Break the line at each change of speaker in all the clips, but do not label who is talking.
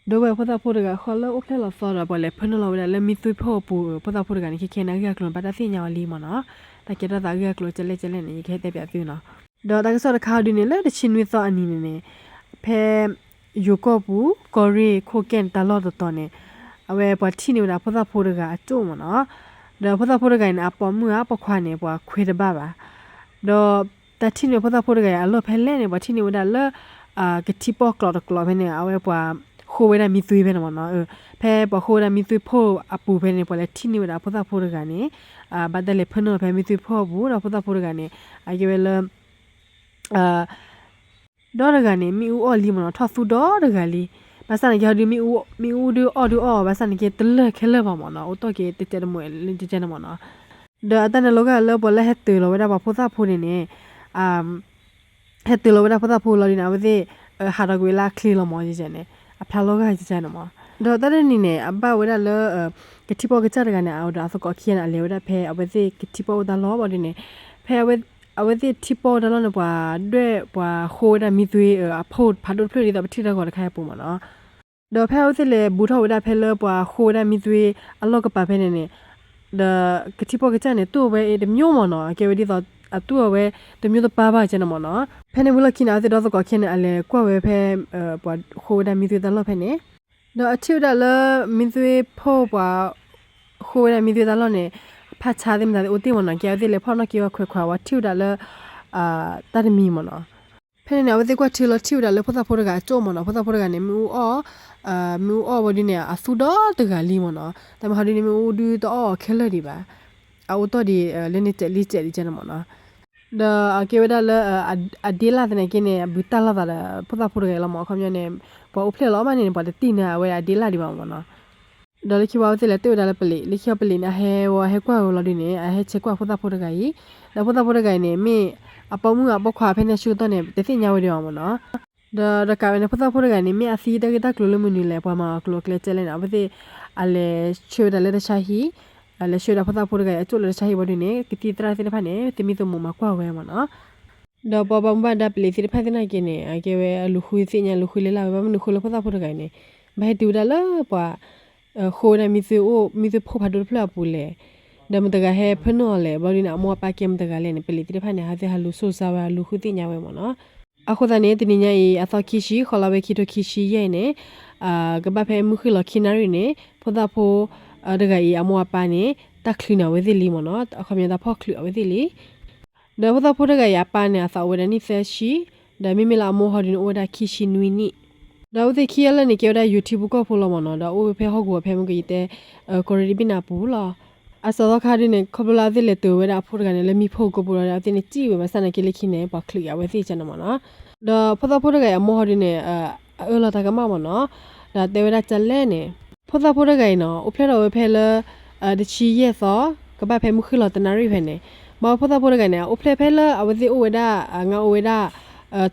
โดยพอตาพูดกันเขาเลิกอุปเทศเราสอนบ่เลยเพิ่นเราเลยมีซุยพ่อปูพอตาพูดกันนี่แค่นักเรียนกลุ่มปัตตานียาวลีมั้งเนาะแต่เกิดว่าเรียนกลุ่มเจเล่นี่แค่แต่แบบฟิวเนาะเดี๋ยวตาก็สอนข่าวดีนี่เลยชินวิซออันนี้เนี่ยเพยูก็ปูกอรีโคเกนตลอดตัวเนี่ยเอาไว้พอที่นี่เวลาพอตาพูดกันจู่มั้งเนาะเดี๋ยวพอตาพูดกันอ่ะปอมืออ่ะปอควานเนี่ยปอคุยได้บ้าเดี๋ยวแต่ที่นี่พอตาพูดกันอ่ะเลิกเพลเล่เนี่ยพอที่นี่เวลาเลิกกะทิปอกลอดเพเนี่ยเอาไว้ปอโคเวดามีซุยเพนเนาะแพ่ปอโคเวดามีซุยพ่ออปูเพนปอเลยที่นี่เวลาพอตาพูดกันเนี่ยบัดเดลเพนแพ่มีซุยพ่อบูเราพอตาพูดกันเนี่ยอาเกเวลดอร์กันเนี่ยมีอูออลีมันทอสุดอร์กันลีภาษาเนี่ยเขาดูมีอูดูออดูออภาษาเนี่ยตลเคลเลยมันเนาะโอตัวเกตเจนมวยลินเจนมันเนาะเดี๋ยวตอนนั้นเราก็เลิกบอลแล้วเฮตตื่นเราเวลาพอตาพูดเนี่ยเฮตตื่นเราเวลาพอตาพูดเราเนี่ยว่าฮาร์ดเวลาคลีเรามองจริงๆเนี่ยอัพเราก็ให้จริงๆเนาะเดี๋ยวตอนนี้เนี่ยอับบ่าเวลาเรากติปอกจัดกันเนี่ยเอาดาสก็เขียนอะไรเวลาเพย์เอาไปสิกติปอกตลอดบอลเนี่ยเพย์เอาไปสิทิปอตลอดเนี่ยว่าด้วยว่าโคดมีตัวพูดพัดด้วยเพื่อนที่เราไปที่เราก็ได้แค่ปุ่มเนาะเดี๋ยวเพย์เอาสิเลยบูทเอาเวลาเพย์เลยว่าโคดมีตัวอัลล็อกกับเพย์เนี่ยเดี๋ยวกติปอกจัดเนี่ยตัวเว้เดี๋ยวมีอยู่มั้งเนาะเกี่ยวกับที่เราตัวเว้เดี๋ยวมีตัวป้าบ้าจังมั้งเนาะเพย์เนี่ยบุลกินเอาสิเราก็เขียนอะไรกว่าเว้เพย์ว่าโคดมีตัวตลอดเพย์เนี่ยเดี๋ยวที่เราเลยมีตัวพูดว่าโคดมีตัวตลอดเนี่ยพัชชาเต็มแต่อุติมันนะเกี่ยวกับเลยพ่อนักเกี่ยวกับคุยว่าที่เราเลยตัดมีมันเนาะเพราะเนี่ยว่าที่กว่าที่เราเลยพอตาพูดกันโจมันเนาะพอตาพูดกันเนี่ยมีอ้อวันนี้เนี่ยสุดาตัวกันลีมันเนาะแต่มาหาดีเนี่ยมีดูตัวอ้อเคลื่อนดีป่ะเอาตัวดีเล่นลิเจลิเจนมันเนาะเดี๋ยวเกี่ยวกับเลยดีละแต่เนี่ยกินเนี่ยบุตรละแต่พอตาพูดกันละมั้งคำนี้เนี่ยพออุปเลล้อมันเนี่ยพอจะตีเนี่ยเวลาดีละดีบ้างมันเนาะเดี๋ยวคิดว่าจะเล่นตัวเดี๋ยวเปลี่ยนคิดว่าเปลี่ยนเฮ้ว่าเฮ้กว่าเราดีเนี่ยเฮ้เช็คว่าพอตาพูดกันยี่แล้วพอตาพูดกันเนี่ยมีปอมือปอขวาเพนเนี่ยชูตัวเนี่ยแต่สิ่งยาวเดียวมันเนาะเดี๋ยวกลายเป็นพอตาพูดกันเนี่ยมีอาศัยตะกลุเลยมันนี่แหละพอมาคลุกเลยเจริญเอาไปที่อะไรช่วยอะไรได้ใช่ฮีอะไรช่วยได้พอตาพูดกันจุดเลยใช่ฮีวันนี้กิติตราสินพันเนี่ยที่มีตัวมุมมากกว่าเว้ยมันเนาะเดี๋ยวพอบังบันดับเลยสินพันที่ไหนกันเนี่ยเกี่ยวกับลูกคุยสิ่งอย่างลูกคุยเลยล่ะว่ามันลูกคุยแล้วพอตาพูดกันเนี่ยไม่ให้ดูได้เลยปะโคได้มีตัวพบพัดดูเพลาปูเลยเดี๋ยวมันตะกะให้เพิ่นนอเลยบริณามัวปาเกมตะกะเลยเนี่ยเป็นลิติพันเนี่ยหาสิหาลูโซซาวาลูคุติญาเวมเนาะအခုတနေ့တင်ညာအသောခိရှိခလာဝေခိတိုခိရှိရဲ့နေကဘဖဲမှုခိလခိနာရီနေဖောဒဖိုဒဂီအမွာပါနေတက်ခလီနာဝေဒီလီမနော်အခမယတာဖောက်ခလီဝေဒီလီဒါဖောဒဖိုဒဂီအပါနေအသောဝေဒနိဖက်ရှိဒါမိမလာမောဟဒင်အိုဒါခိရှိနွီနီဒါဝေခိယလနေကျော်ဒါ YouTube ကဖိုလမနော်ဒါအိုဖဲဟောက်ကိုဖဲမကီတဲ့ကိုရီဘိနာပူလာအစောခါဒီနေခပလာဒီလေတူဝဲတာဖို့ကနေလည်းမိဖို့ကိုပူလာတဲ့နေကြည့်ဝဲမဆန်နေကလေးခိနေပါခလီရဝဲသိချင်တယ်မနော်ဒါဖဒဖို့ကရမော်ဒီနေအလာတကမမနော်ဒါတေဝရချလဲနေဖဒဖို့ကရနော်ဥဖလဲတော့ဝဲဖဲလဲတချီရဲ့သောကပဖဲမှုခလတနာရီဖဲနေမောဖဒဖို့ကရနေဥဖလဲဖဲလဲအဝစီဥဝဒငါဥဝဒ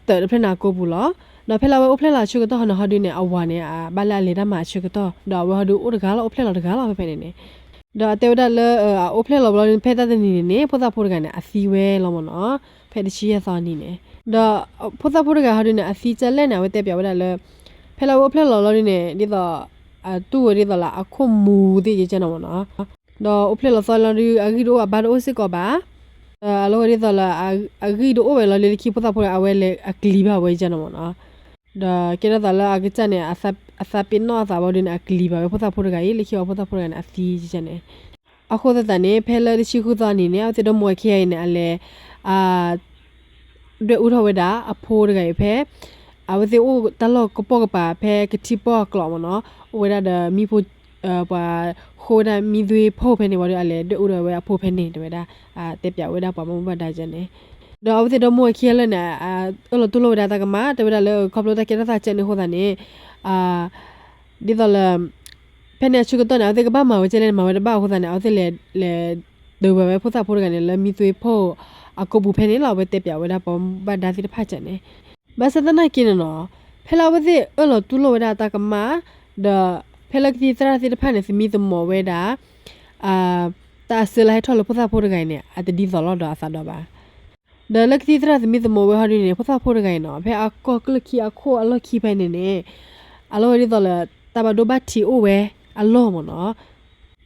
တဲဖဲနာကိုဘူးလောဒါဖဲလာဝဲဥဖလဲလာချုကတော့ဟနဟဒီနေအဝါနေဘာလာလေဒမချုကတော့ဒါဝဲဟဒူဥဒကာလာဥဖလဲလာဒကာလာဖဲနေနေဒါတေဝဒလဲဥဖလဲလောဘလောဖဲတဲ့နေနေဖဒဖို့ကရနေအစီဝဲလောမနော်ဖဲတချီရဲ့သောနေနေဒါဖောတာဖိုရကဟာဒီနေအစီချလဲနေဝတဲ့ပြောရလဲဖဲလာဝဖလဲလော်လော်နေဒီတော့တူရဒီတော့လာအခုမူဒီရချင်တော့နော်တော့အဖလဲလော်ဆော်လော်ဒီအဂီတော့ဘာလို့စစ်ကောပါအလော်ဒီတော့လာအဂီတော့ဝဲလော်လေခိဖောတာဖိုရအဝဲလေအကလီပါဝဲချင်တော့နော်ဒါကေရတော့လာအကချနေအစပင်းနော်သာဘောဒီနေအကလီပါဖောတာဖိုရကရေးလေခိဖောတာဖိုရကနေအစီချင်နေအခုတဲ့နေဖဲလာဒီရှိခုသားနေနေအတဲ့တော့မွေခဲရနေအလဲด้วยอุทวดาอโพดไกแพ้อาวสิโอตลอกกปอกปาแพ้กติปอกลอมเนาะเวลาเดมีโพปาโคดามีด้วยโพเพนี่บ่ได้อะไรด้วยอุดเวอโพเพนี่ด้วยดาเตปยาเวดาปามบ่ได้จันเนี่ยดอาวสิดมวยเคียลนะอลตุโลดาตะกมาแต่เวลาเลคอปโลตะเกตะจันนี่โหดานี่ดิดลเพเนี่ยชุกตอนะเอาสิกบ้ามาเวเจเลมาเวดาบ้าโหดานี่เอาสิเลดูเวพุทธะโพดกันเนี่ยมีด้วยโพအခုဘူးဖဲနေလောက်ပဲတက်ပြဝဲတာပုံဘာဒါစီတဖတ်ချင်နေဘာစဒနာကိနနော်ဖဲလာဝဲစီအလောတူလောဝဲတာတကမာဒါဖဲလက်တီသရာစီတဖတ်နေစမီသမောဝဲတာတာဆလိုက်ထော်လို့ဖသဖို့တကိုင်နေအတဒီဇော်လောဒါဆာတော့ပါဒါလက်တီသရာစမီသမောဝဲဟာဒီနေဖသဖို့တကိုင်နော်ဖဲအကောကလခီအခိုအလောခီဖဲနေနေအလောရီတော့ ตาบาโดบัตทีโอเวอัลโลมเนาะ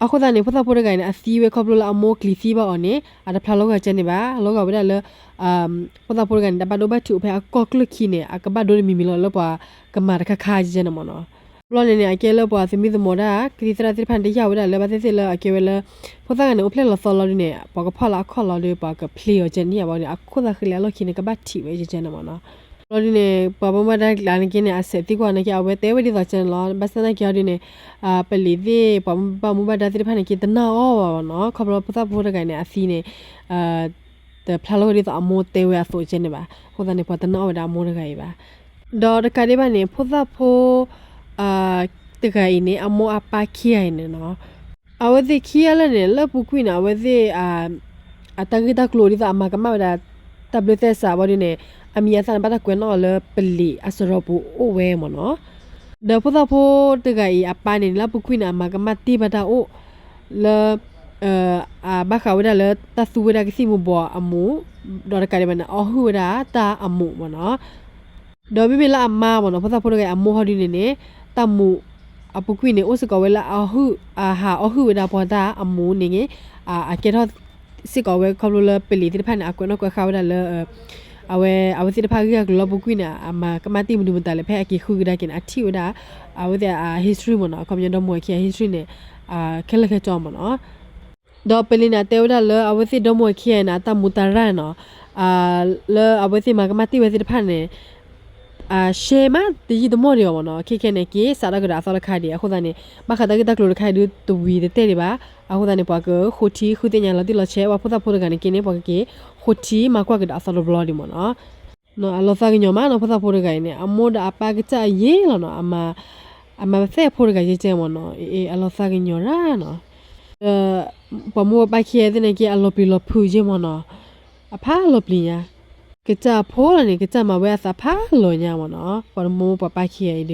အခုတည်းကဖသဖို့ရကနေအစီဝဲခေါပလိုလာအမိုးကလီစီပါအောင်နေအတဖလာလောကကျနေပါလောကဝဒလဖသဖို့ရကနေတပတ်တော့ဘတ်တူဖဲအကောကလခီနေအကဘတ်ဒိုမီမီလောလောပါကမာရခခါကြီးကျနေမနော်လောနေနေအကဲလောပါစမီသမောဒါကလီစရာတိဖန်တရဝဒလဘသစစ်လအကဲဝလဖသကနေအဖလက်လောဆောလောနေပါကဖလာခေါလောလေးပါကဖလီယောကျနေပါနေအခုသခလလောခီနေကဘတ်တီဝဲကျနေမနော်လောဒီနေပပမဒါလာနေကင်းအဆက်တိကွာနေကြအဝဲတဲဝဒီတော့ကျန်လောဘစနာကြော်ဒီနေပလီဒီပမဘဒါတိဖာနေကတနာအောနော်ခဘလပသဖို့ရကနေအစီနေတဖလာလို့ဒီတော့အမိုးတဲဝဲဆိုချင်နေပါဟိုကနေပတနာဝဒါမိုးရခိုင်ပါဒေါ်တကလေးပါနေဖုသဖို့တကယ်နေအမိုးအပါခီရိုင်နေနော်အဝဲဒီခီရလည်းလပူကွိနာဝဲဒီအတဂိတကလိုဒီတော့အမကမဒါ WTS စာဘောဒီနေအမီယာဆန်ပတ်ကွန်းနော်လပလီအစရပူအိုဝဲမနော်ဒေဖသဖို့တကယ်အပန်းနေလပကွိနာမကမတိပတာအိုလဘခဝဒလတဆူဝဒကစီမဘောအမူဒေါ်ကရမနာအဟူဒါတာအမူမနော်ဒေါ်ဘီဘလာအမမနော်ဖသဖို့တကယ်အမူဟောဒီနေတမူအပကွိနေအိုစကဝဲလာအဟူဟာအဟူဒါပေါ်တာအမူနေငယ်အကေတော့စစ်ကောဝဲခေါပလိုလပလီတိဖန်အကွန်းနော်ကွခဝဒလအဝစီတဖာကြီးကလောဘကွိနာအမကမတိမဒူမတလည်းဖဲအကီခုကဒါကင်အတီဝဒါအဝဒhistory မနော်ကွန်မြူတာမွေခီ history နဲ့ခဲလက်ခဲကြောင်းမနော်ဒေါ်ပလီနာတေဝဒါလအဝစီဒမွေခီနာတမူတရနော်လအဝစီမကမတိဝစီတဖာနဲ့ရှေမတီဒမော်ရီမနော်ခိခဲနေကီစာရကဒါဆောလခါဒီအခုဒါနေမခတာကတကလိုခိုင်ဒူတူဝီတဲ့တယ်ပါအခုဒါနေပွားကခိုတီခုတင်ညာလတိလချဲဝဖသဖို့ကနေကင်းနေပွားကေခိုတီမကွာကဒါဆောလဘလော်ဒီမနော်နော်အလောစာကညမနော်ဖသဖို့ကနေအမောဒါအပါကချယေလောနော်အမဖဲဖို့ကရေကျဲမနော်အေးအလောစာကညရာနော်ပမောပါခဲတဲ့နေကေအလောပီလောဖူဂျေမနော်အဖာလောပလီညာကကြဖိုးလည်းကကြမှာဝဲသဖာလောညာမနော်ပမောပပခီရည်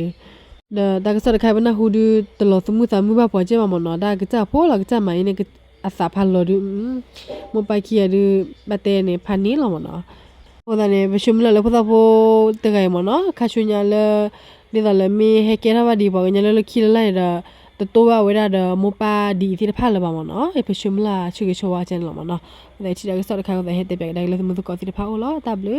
ဒါကစရခိုင်ဘနာဟူဒူတလောသမှုသမူဘပေါ်ကျမမနော်ဒါကကြဖိုးလည်းကကြမှာနေအစဖာလောဒူမပခီရည်ဘတဲ့နေဖာနီလောမနော်ဟိုဒါနေဘရှုမလလဖသဖိုးတကယ်မနော်ခါချွညာလေဒီဒါလေမီဟေကေရဝဒီပေါ်ညလေခီလိုက်တာတတော်ဝဲတာမပါဒီတိဖာလပါမနော်ဘရှုမလာချူချွာချန်လောမနော်ဒါချီဒါကစရခိုင်ကဟဲ့တဲ့ပြဒါလေသမူကောတိဖာအော်လောတပ်လေ